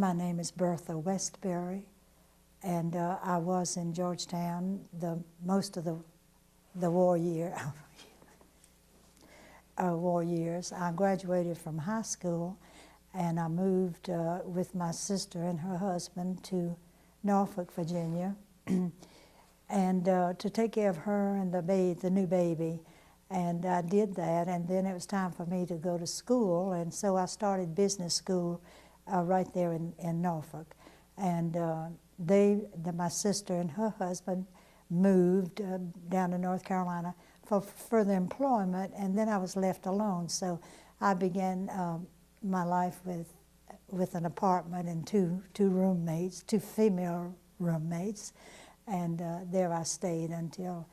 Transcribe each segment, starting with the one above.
My name is Bertha Westbury, and I was in Georgetown most of the war years. I graduated from high school, and I moved with my sister and her husband to Norfolk, Virginia, and to take care of her and the new baby. And I did that, and then it was time for me to go to school, and so I started business school right there in Norfolk. And my sister and her husband moved down to North Carolina for further employment, and then I was left alone. So I began my life with an apartment and two roommates, two female roommates, and there I stayed until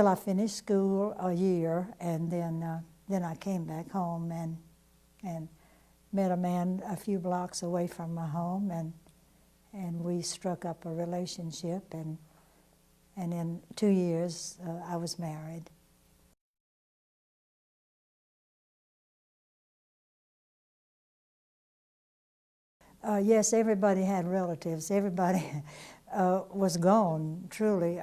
I finished school a year, and then I came back home and met a man a few blocks away from my home, and we struck up a relationship, and in 2 years I was married. Yes, everybody had relatives. Everybody was gone, truly.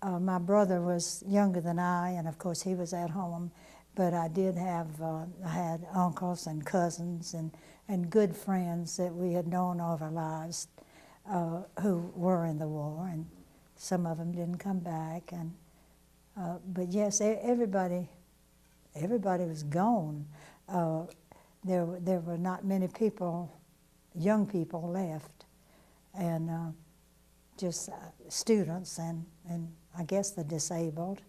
My brother was younger than I, and of course he was at home, but I did have, I had uncles and cousins and good friends that we had known all of our lives who were in the war, and some of them didn't come back. But yes, everybody was gone. There were not many people, young people left, and just students and I guess the disabled,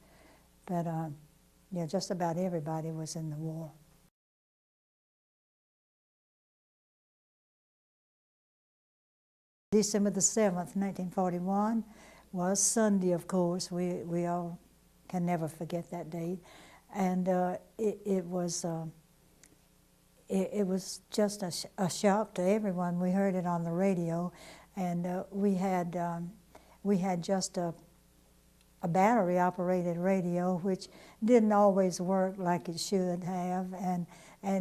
but yeah, just about everybody was in the war. December the 7th, 1941 was Sunday, of course. We all can never forget that date. And it was just a shock to everyone. We heard it on the radio, and we had just a battery-operated radio, which didn't always work like it should have, and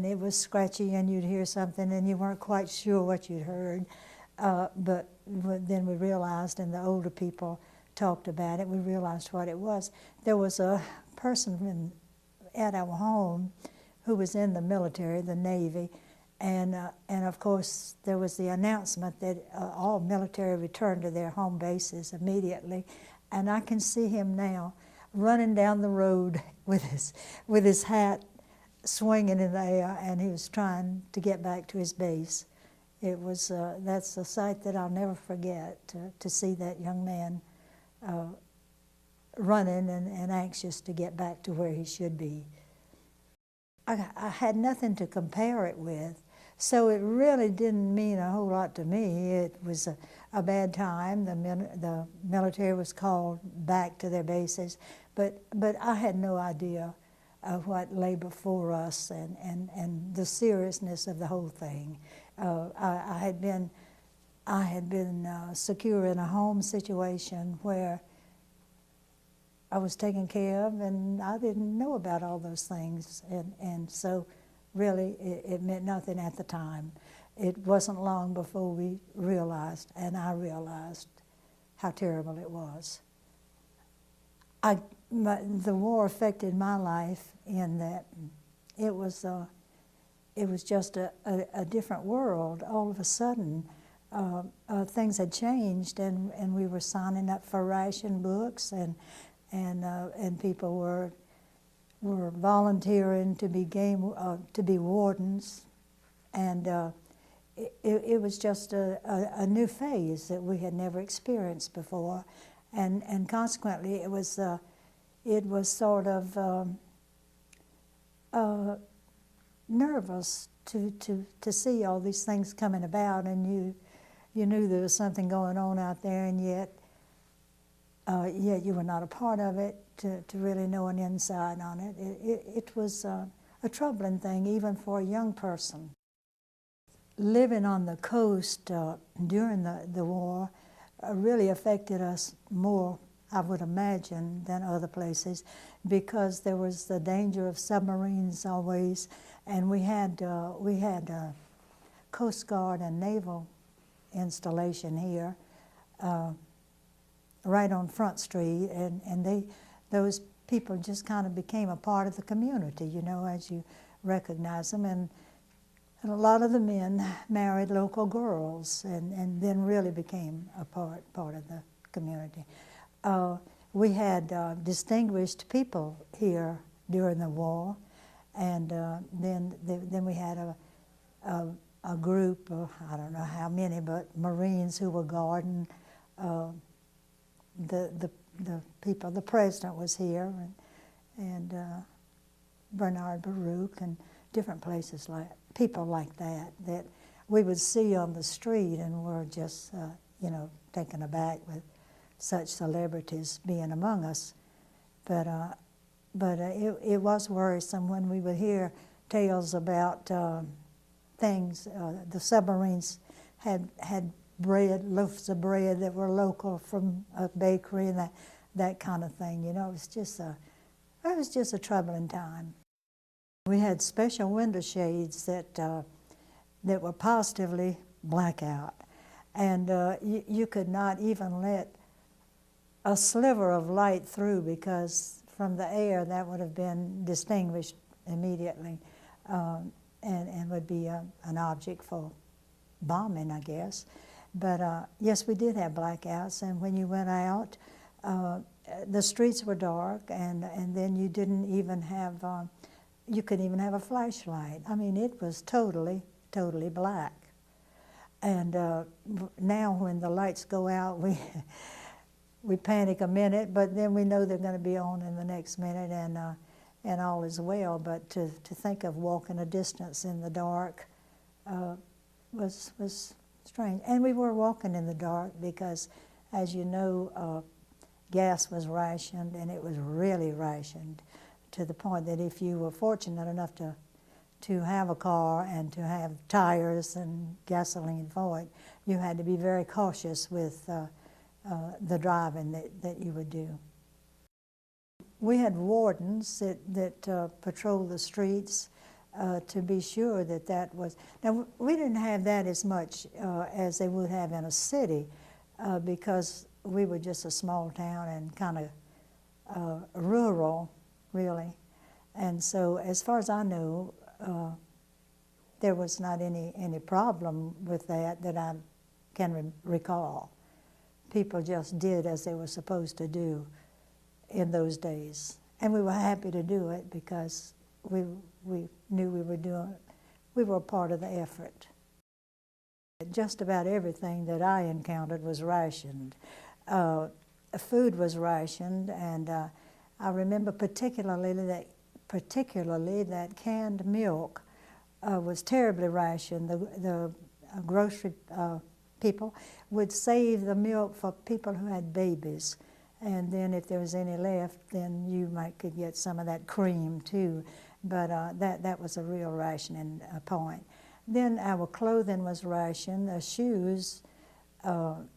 it was scratchy, and you'd hear something, and you weren't quite sure what you'd heard. But then we realized, and the older people talked about it, we realized what it was. There was a person at our home who was in the military, the Navy, and of course there was the announcement that all military returned to their home bases immediately. And I can see him now running down the road with his hat swinging in the air, and he was trying to get back to his base. It was that's a sight that I'll never forget, to see that young man running and anxious to get back to where he should be. I had nothing to compare it with, so it really didn't mean a whole lot to me. It was a bad time. The military was called back to their bases, but I had no idea of what lay before us and the seriousness of the whole thing. I had been secure in a home situation where I was taken care of, and I didn't know about all those things, and so really it meant nothing at the time. It wasn't long before we realized, and I realized, how terrible it was. The war affected my life in that it was just a different world. All of a sudden, things had changed, and we were signing up for ration books, and people were volunteering to be wardens, and it was just a new phase that we had never experienced before, and consequently it was sort of nervous to see all these things coming about, and you knew there was something going on out there, and yet you were not a part of it to really know an inside on it. It was a troubling thing, even for a young person. Living on the coast during the war really affected us more, I would imagine, than other places, because there was the danger of submarines always, and we had Coast Guard and Naval installation here, right on Front Street, and those people just kind of became a part of the community, you know, as you recognize them, and a lot of the men married local girls, and then really became a part of the community. We had distinguished people here during the war, and then we had a group of, I don't know how many, but Marines who were guarding the people. The president was here, and Bernard Baruch, and different places, like people like that we would see on the street, and were just you know, taken aback with such celebrities being among us. But it was worrisome when we would hear tales about things. The submarines had bread, loaves of bread that were local from a bakery, and that kind of thing. You know, it was just a troubling time. We had special window shades that were positively blackout, and you could not even let a sliver of light through, because from the air that would have been distinguished immediately, and would be an object for bombing, I guess. But yes, we did have blackouts, and when you went out, the streets were dark, and then you didn't even have, you couldn't even have a flashlight. I mean, it was totally black. And now when the lights go out, we panic a minute, but then we know they're going to be on in the next minute, and all is well. But to think of walking a distance in the dark was strange. And we were walking in the dark because, as you know, gas was rationed, and it was really rationed, to the point that if you were fortunate enough to have a car and to have tires and gasoline for it, you had to be very cautious with the driving that you would do. We had wardens that patrolled the streets to be sure that was. Now, we didn't have that as much as they would have in a city, because we were just a small town and kind of rural, really. And so, as far as I know, there was not any problem with that I can recall. People just did as they were supposed to do in those days. And we were happy to do it, because we knew we were a part of the effort. Just about everything that I encountered was rationed. Food was rationed, and I remember particularly that canned milk was terribly rationed. The grocery people would save the milk for people who had babies, and then if there was any left, then you could get some of that cream too. But that was a real rationing point. Then our clothing was rationed, shoes, and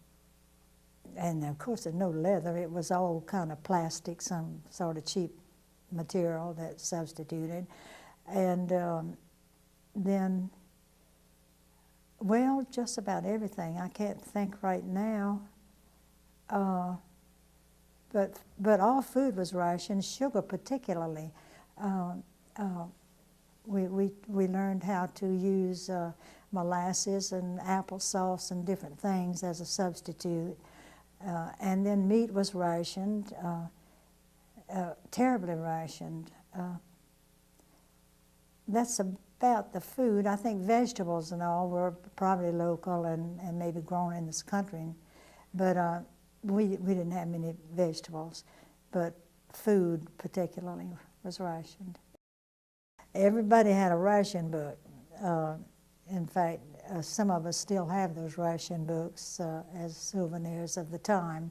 of course there's no leather. It was all kind of plastic, some sort of cheap material that substituted. And then, well, just about everything. I can't think right now. But all food was rationed, sugar particularly. We learned how to use molasses and applesauce and different things as a substitute. And then meat was rationed, terribly rationed. That's about the food. I think vegetables and all were probably local and maybe grown in this country, but we didn't have many vegetables. But food particularly was rationed. Everybody had a ration book. In fact, some of us still have those ration books as souvenirs of the time.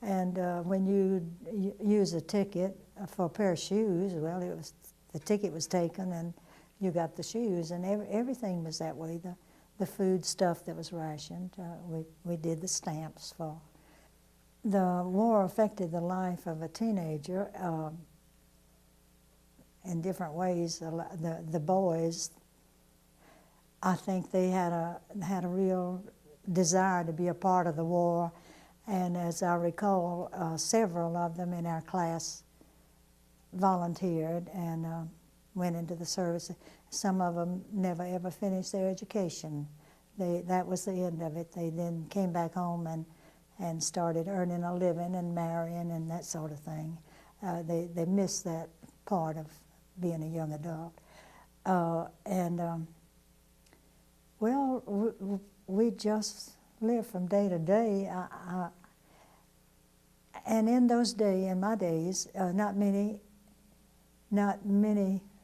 And when you use a ticket for a pair of shoes, well, the ticket was taken and you got the shoes, and everything was that way. The food stuff that was rationed, we did the stamps for. The war affected the life of a teenager in different ways. The boys, I think they had a real desire to be a part of the war, and as I recall, several of them in our class volunteered and went into the service. Some of them never ever finished their education. That was the end of it. They then came back home and started earning a living and marrying and that sort of thing. They missed that part of being a young adult. Well, we just lived from day to day. And in those days, in my days, not many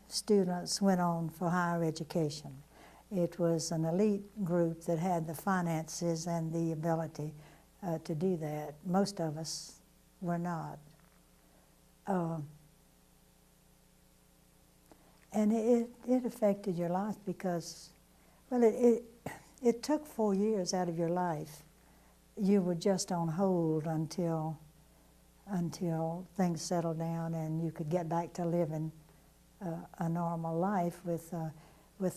students went on for higher education. It was an elite group that had the finances and the ability to do that. Most of us were not. And it affected your life because, well, it took 4 years out of your life. You were just on hold until things settled down and you could get back to living a normal life with a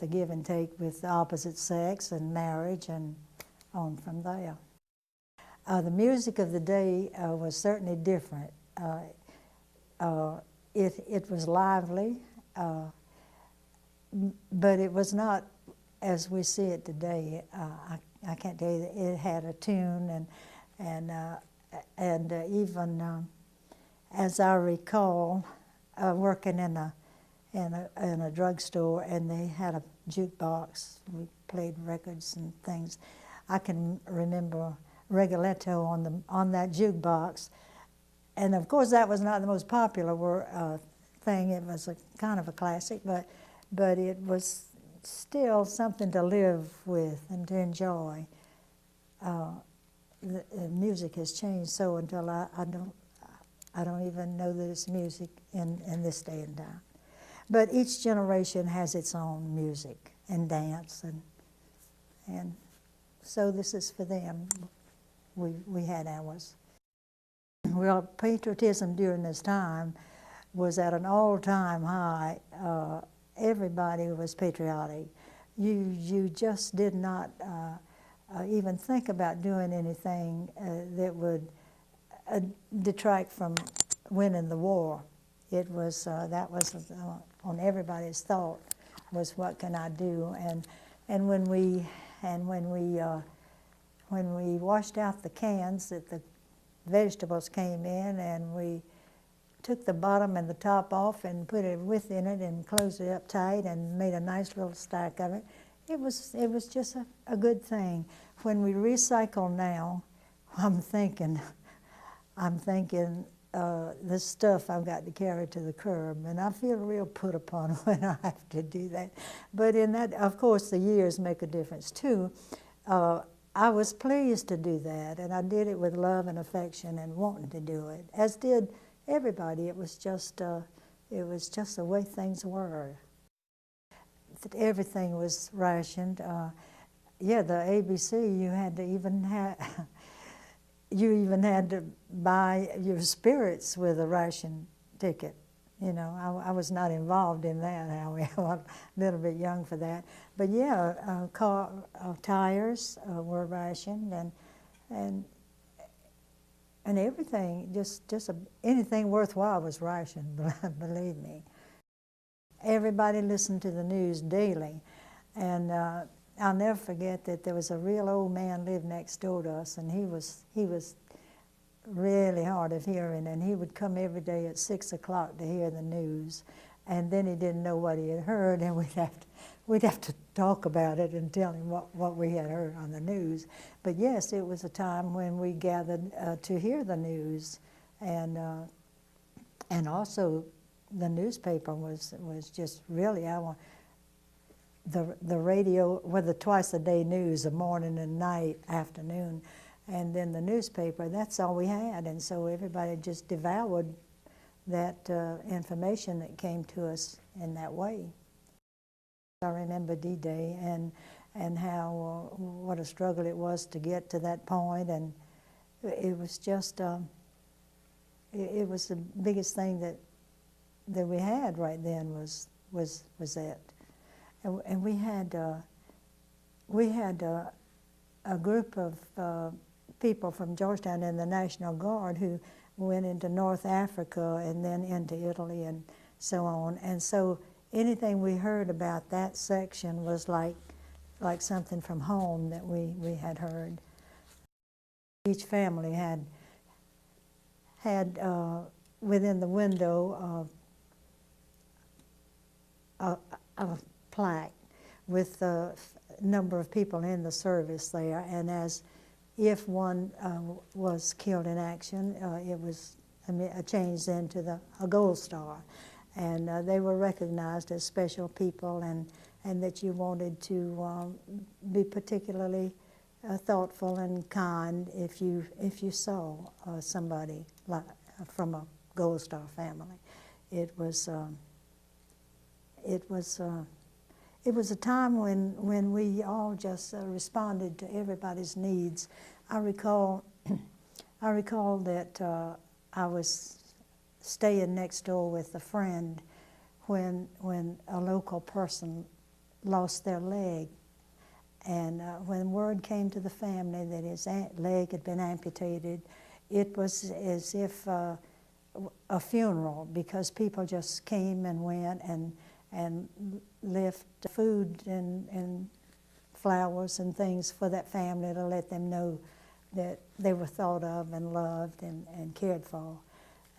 give and take with the opposite sex and marriage and on from there. The music of the day was certainly different. It was lively, but it was not as we see it today. I can't tell you that it had a tune, and even as I recall, working in a drugstore, and they had a jukebox. We played records and things. I can remember Rigoletto on that jukebox, and of course that was not the most popular thing. It was a kind of a classic, but it was still something to live with and to enjoy. The music has changed so until I don't even know that it's music in this day and time. But each generation has its own music and dance, and so this is for them. We had ours. Well, patriotism during this time was at an all-time high. Everybody was patriotic. You just did not even think about doing anything that would detract from winning the war. It was that was on everybody's thought, was what can I do? And when we washed out the cans, that the vegetables came in, and we took the bottom and the top off and put a width in it and closed it up tight and made a nice little stack of it. It was just a good thing. When we recycle now, I'm thinking this stuff I've got to carry to the curb, and I feel real put upon when I have to do that. But in that, of course, the years make a difference too. I was pleased to do that, and I did it with love and affection and wanting to do it, as did everybody. It was just the way things were. That everything was rationed. Yeah, the ABC, you had to even have. You even had to buy your spirits with a ration ticket. You know, I was not involved in that, however. I'm a little bit young for that. But yeah, car tires were rationed, and everything, anything worthwhile was rationed, believe me. Everybody listened to the news daily, and I'll never forget that there was a real old man lived next door to us, and he was really hard of hearing, and he would come every day at 6 o'clock to hear the news, and then he didn't know what he had heard, and we'd have to talk about it and tell him what we had heard on the news. But yes, it was a time when we gathered to hear the news, and also the newspaper was just really the radio, the twice-a-day news, the morning and night, afternoon, and then the newspaper, that's all we had. And so everybody just devoured that information that came to us in that way. I remember D-Day and how, what a struggle it was to get to that point, and it was just, it was the biggest thing that we had right then was that. And we had we had a group of people from Georgetown in the National Guard who went into North Africa and then into Italy and so on. And so anything we heard about that section was like something from home that we had heard. Each family had within the window a plaque with the number of people in the service there, and as if one was killed in action, it was changed into a gold star, and they were recognized as special people, and that you wanted to be particularly thoughtful and kind if you saw somebody from a Gold Star family. It was a time when we all just responded to everybody's needs. I recall that I was staying next door with a friend when a local person lost their leg. And when word came to the family that his leg had been amputated, it was as if a funeral, because people just came and went and left food and flowers and things for that family to let them know that they were thought of and loved and cared for.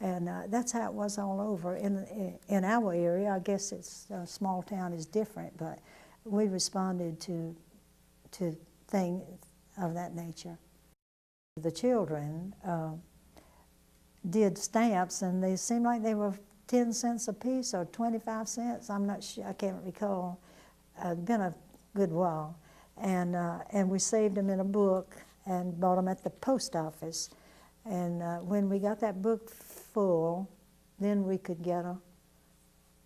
And that's how it was all over. In our area, I guess it's a small town is different, but we responded to things of that nature. The children did stamps, and they seemed like they were 10 cents a piece or 25 cents. I'm not sure, I can't recall. It's been a good while. And we saved them in a book and bought them at the post office. And when we got that book full, then we could get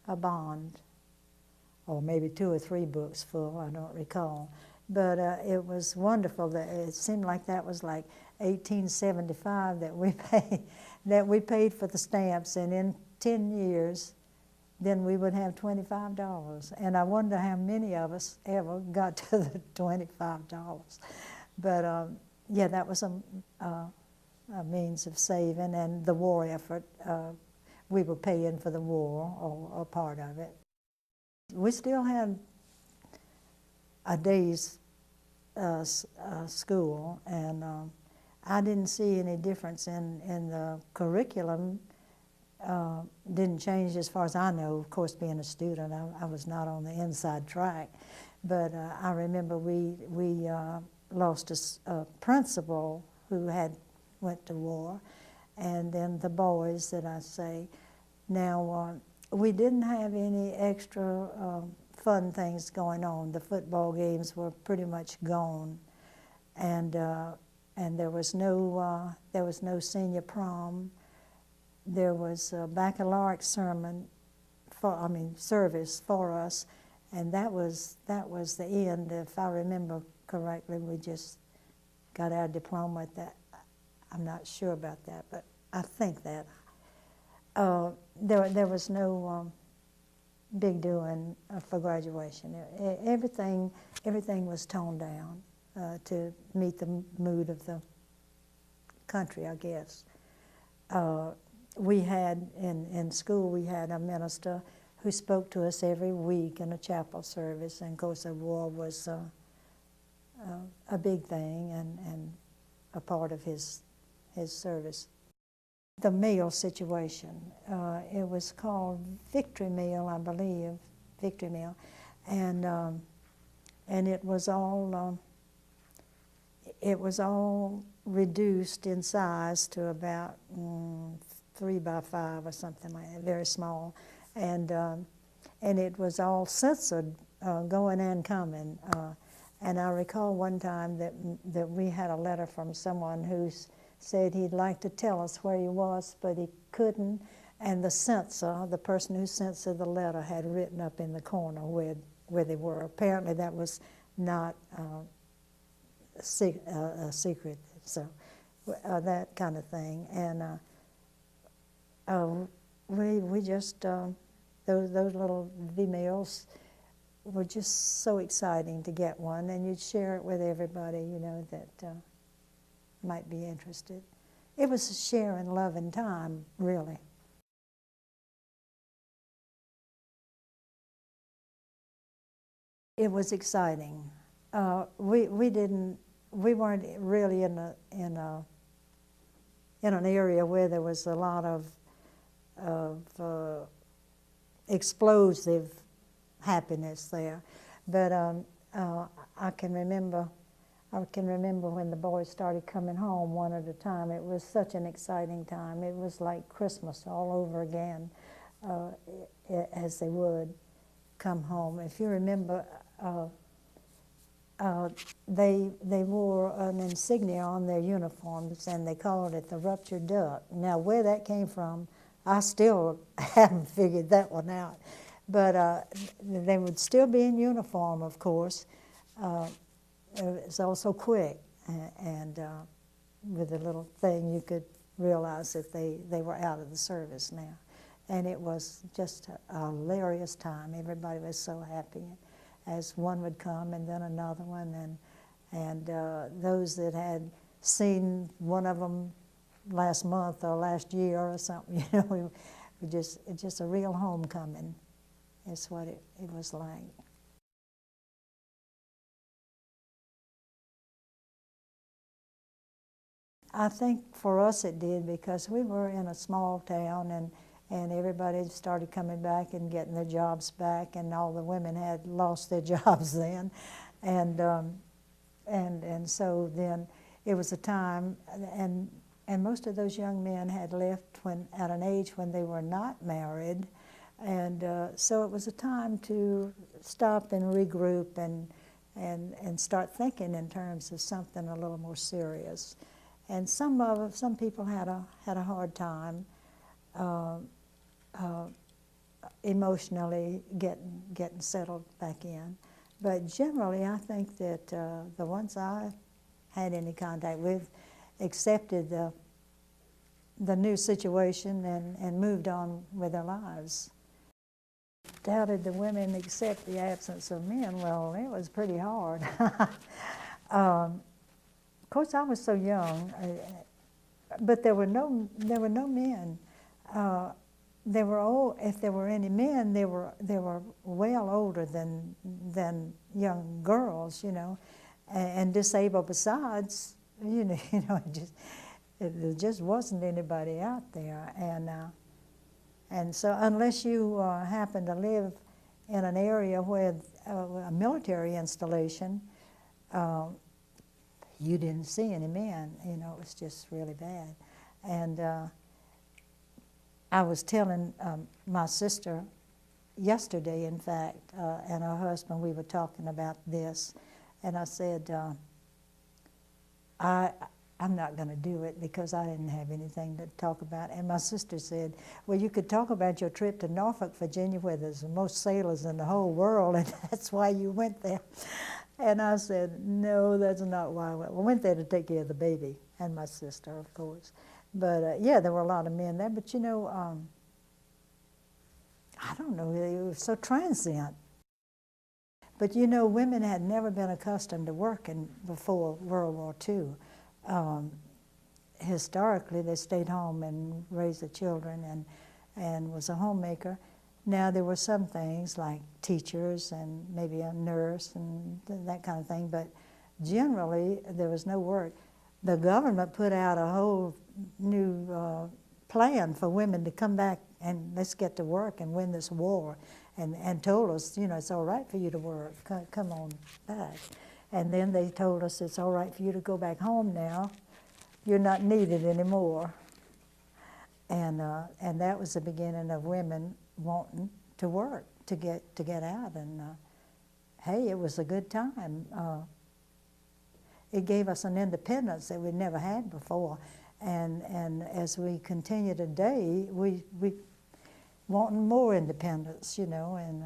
a bond, or maybe 2 or 3 books full, I don't recall. But it was wonderful. That it seemed like that was like $18.75 that we paid for the stamps, and in 10 years, then we would have $25. And I wonder how many of us ever got to the $25. But yeah, that was a means of saving, and the war effort, we were paying for the war, or part of it. We still had a day's school, and I didn't see any difference in the curriculum. Didn't change as far as I know. Of course, being a student, I was not on the inside track, but I remember we lost a principal who had went to war, and then the boys that I say. Now, we didn't have any extra fun things going on. The football games were pretty much gone, and there was no senior prom. There was a baccalaureate service for us, and that was the end. If I remember correctly, we just got our diploma at that. I'm not sure about that, but I think that. There was no big doing for graduation. Everything was toned down to meet the mood of the country, I guess. We had, in school, we had a minister who spoke to us every week in a chapel service, and of course the war was a big thing and a part of his service. The meal situation, it was called Victory Meal, I believe, Victory Meal, and it was all reduced in size to about 3 by 5 or something like that, very small, and it was all censored, going and coming. And I recall one time that we had a letter from someone who said he'd like to tell us where he was, but he couldn't. And the censor, the person who censored the letter, had written up in the corner where they were. Apparently that was not a secret, so that kind of thing. And we just, those little V-meals were just so exciting to get one, and you'd share it with everybody, you know, that might be interested. It was a sharing, loving time, really. It was exciting. We weren't really in an area where there was a lot of explosive happiness there, but I can remember when the boys started coming home one at a time. It was such an exciting time. It was like Christmas all over again, as they would come home. If you remember, they wore an insignia on their uniforms, and they called it the ruptured duck. Now, where that came from, I still haven't figured that one out. But they would still be in uniform, of course. It's also quick, and with a little thing you could realize that they were out of the service now. And it was just a hilarious time. Everybody was so happy as one would come and then another one, and those that had seen one of them last month or last year or something, you know, it's just a real homecoming. It's what it was like. I think for us it did, because we were in a small town, and everybody started coming back and getting their jobs back, and all the women had lost their jobs then, and so then it was a time, and most of those young men had left at an age when they were not married, and so it was a time to stop and regroup and start thinking in terms of something a little more serious. And some people had a hard time emotionally getting settled back in, but generally I think that the ones I had any contact with accepted the new situation and moved on with their lives. How did the women accept the absence of men? Well, it was pretty hard. Of course, I was so young, but there were no men. They were old. If there were any men, they were well older than young girls, you know, and disabled besides. There just wasn't anybody out there, and so unless you happen to live in an area where a military installation, you didn't see any men. You know, it was just really bad. And I was telling my sister yesterday, in fact, and her husband, we were talking about this, and I said, I'm not going to do it because I didn't have anything to talk about. And my sister said, well, you could talk about your trip to Norfolk, Virginia, where there's the most sailors in the whole world, and that's why you went there. And I said, no, that's not why I went. We went there to take care of the baby and my sister, of course. But yeah, there were a lot of men there. But you know, I don't know, they were so transient. But you know, women had never been accustomed to working before World War II. Historically, they stayed home and raised the children and was a homemaker. Now, there were some things like teachers and maybe a nurse and that kind of thing, but generally there was no work. The government put out a whole new plan for women to come back and let's get to work and win this war, and told us, you know, it's all right for you to work, come on back. And then they told us it's all right for you to go back home now, you're not needed anymore. And that was the beginning of women wanting to work, to get out, and hey, it was a good time. It gave us an independence that we'd never had before, and as we continue today, we wanting more independence, you know, and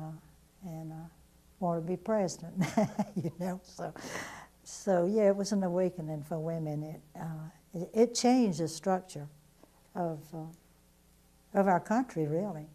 want to be president, you know. So yeah, it was an awakening for women. It changed the structure of our country, really.